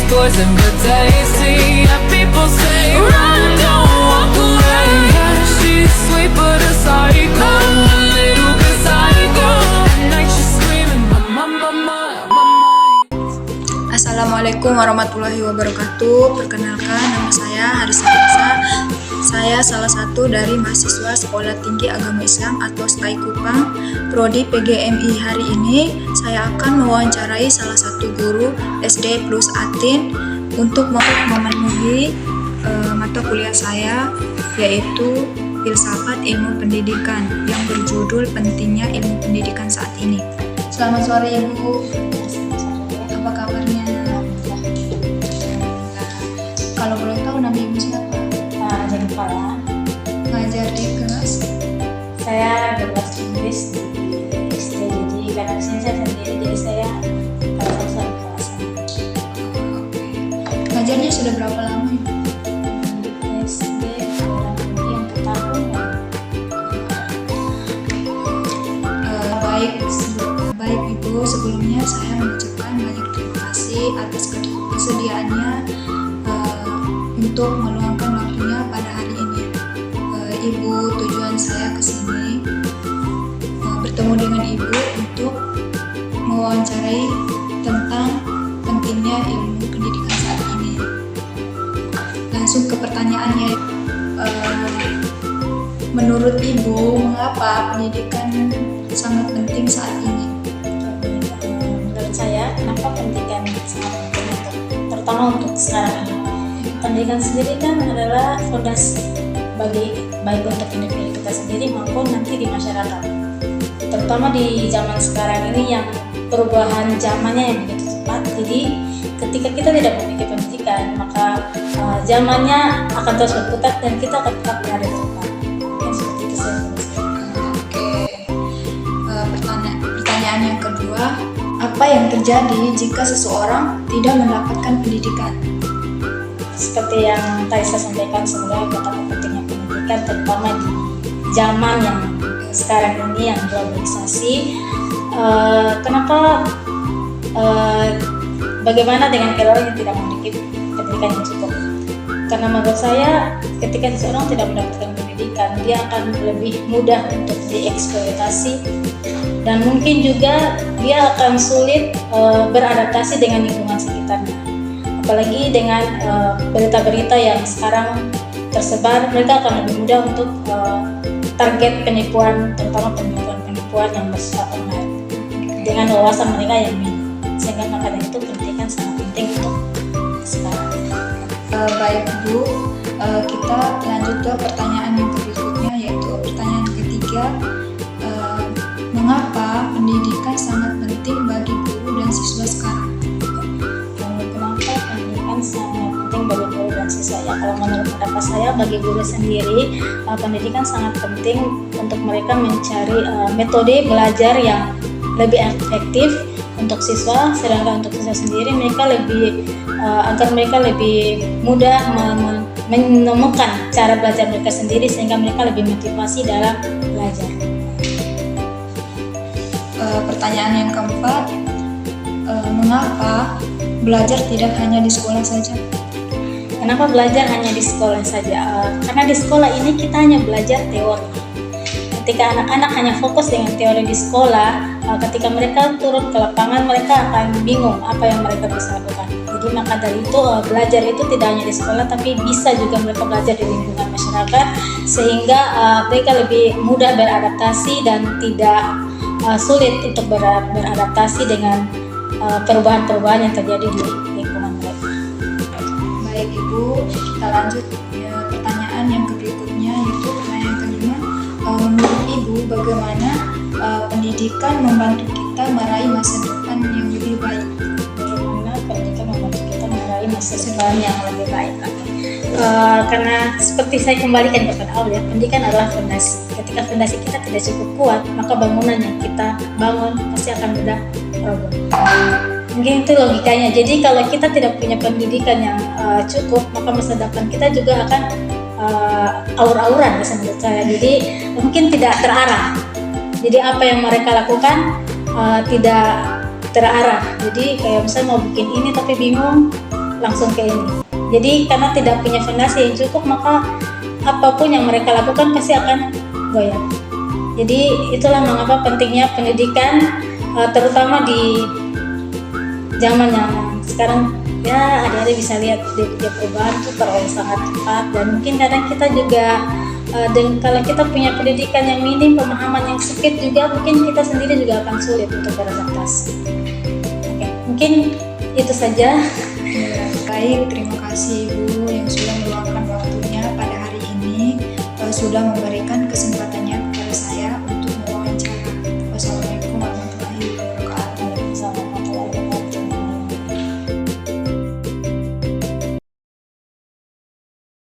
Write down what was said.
poison but tasty. Yeah, people say run, don't walk away. Yeah, she's sweet but a psycho, a little bit psycho. At night she's screaming, mama, mama, mama. Assalamualaikum warahmatullahi wabarakatuh. Perkenalkan, nama saya Haris Abisa. Saya salah satu dari mahasiswa Sekolah Tinggi Agama Islam atau STAI Kupang, Prodi PGMI. Hari ini saya akan mewawancarai salah satu guru SD plus Atin untuk memenuhi mata kuliah saya, yaitu Filsafat Ilmu Pendidikan yang berjudul Pentingnya Ilmu Pendidikan Saat Ini. Selamat sore Ibu. Apa kabarnya? Kalau boleh tahu nama Ibu siapa? Jangan lupa ya, Ngajar di kelas? saya berkelas Inggris di SD, jadi karena di sini saya sendiri, jadi saya salah satu kelas. Ngajarnya sudah berapa lama Ibu? Di SD kurang lebih yang tahun ya. Baik Ibu, sebelumnya saya mengucapkan banyak terima kasih atas kesediaannya untuk meluangkan waktunya pada hari ini. Ibu, tujuan saya ke sini bertemu dengan Ibu untuk mewawancarai tentang pentingnya ilmu pendidikan saat ini. Langsung ke pertanyaannya. Menurut Ibu, mengapa pendidikan sangat penting saat ini? Menurut saya, kenapa pendidikan sangat penting terutama untuk sekarang ini? Pendidikan sendiri kan adalah fondasi baik untuk individu kita sendiri maupun nanti di masyarakat. Terutama di zaman sekarang ini yang perubahan zamannya yang begitu cepat. Jadi ketika kita tidak memiliki pendidikan, maka zamannya akan terus berputar dan kita akan tetap berada di depan. Ya, seperti itu saya Pertanyaan yang kedua, apa yang terjadi jika seseorang tidak mendapatkan pendidikan? Seperti yang tadi saya sampaikan, sebenarnya betapa pentingnya pendidikan terutama di zaman yang sekarang ini yang globalisasi. Bagaimana dengan orang yang tidak memiliki pendidikan yang cukup? Karena menurut saya ketika seseorang tidak mendapatkan pendidikan, dia akan lebih mudah untuk dieksploitasi dan mungkin juga dia akan sulit beradaptasi dengan lingkungan sekitarnya. Apalagi dengan berita-berita yang sekarang tersebar, mereka akan lebih mudah untuk target penipuan, terutama penipuan yang bersifat online dengan wawasan mereka yang minim. Sehingga maka dari itu pendidikan sangat penting untuk sekarang. Baik Bu, kita lanjut ke pertanyaan yang berikutnya, yaitu pertanyaan ketiga. Mengapa pendidikan sangat penting bagi guru dan siswa sekarang? Kenapa pendidikan sangat penting bagi guru dan siswa? Ya, kalau menurut pendapat saya, bagi guru sendiri pendidikan sangat penting untuk mereka mencari metode belajar yang lebih efektif untuk siswa, sedangkan untuk siswa sendiri mereka agar mereka lebih mudah menemukan cara belajar mereka sendiri sehingga mereka lebih motivasi dalam belajar. Pertanyaan yang keempat, mengapa belajar tidak hanya di sekolah saja? Kenapa belajar hanya di sekolah saja? Karena di sekolah ini kita hanya belajar teori. Ketika anak-anak hanya fokus dengan teori di sekolah, ketika mereka turun ke lapangan mereka akan bingung apa yang mereka bisa lakukan. Jadi maka dari itu belajar itu tidak hanya di sekolah tapi bisa juga mereka belajar di lingkungan masyarakat sehingga mereka lebih mudah beradaptasi dan tidak sulit untuk beradaptasi dengan perubahan-perubahan yang terjadi di lingkungan mereka. Baik Ibu, kita lanjut pertanyaan yang berikutnya, yaitu pertanyaan kelima. Menurut Ibu, bagaimana pendidikan membantu kita meraih masa depan yang lebih baik? Bagaimana pendidikan membantu kita meraih masa depan yang lebih baik? Karena seperti saya kembalikan kepada awal ya, pendidikan adalah fondasi. Ketika fondasi kita tidak cukup kuat, maka bangunan yang kita bangun pasti akan mudah roboh. Mungkin itu logikanya. Jadi kalau kita tidak punya pendidikan yang cukup, maka masa depan kita juga akan aur-auran menurut saya. Jadi mungkin tidak terarah. Jadi apa yang mereka lakukan tidak terarah. Jadi kayak misalnya mau bikin ini tapi bingung, langsung ke ini. Jadi karena tidak punya fondasi yang cukup, maka apapun yang mereka lakukan pasti akan goyah. Jadi itulah mengapa pentingnya pendidikan, terutama di zaman yang sekarang. Ya, adik-adik bisa lihat dia perubahan itu terlalu sangat cepat, dan mungkin kadang kita juga dan kalau kita punya pendidikan yang minim, pemahaman yang sempit juga, mungkin kita sendiri juga akan sulit untuk beradaptasi. Oke, mungkin itu saja. Baik, terima kasih Ibu yang sudah meluangkan waktunya pada hari ini, sudah memberikan kesempatan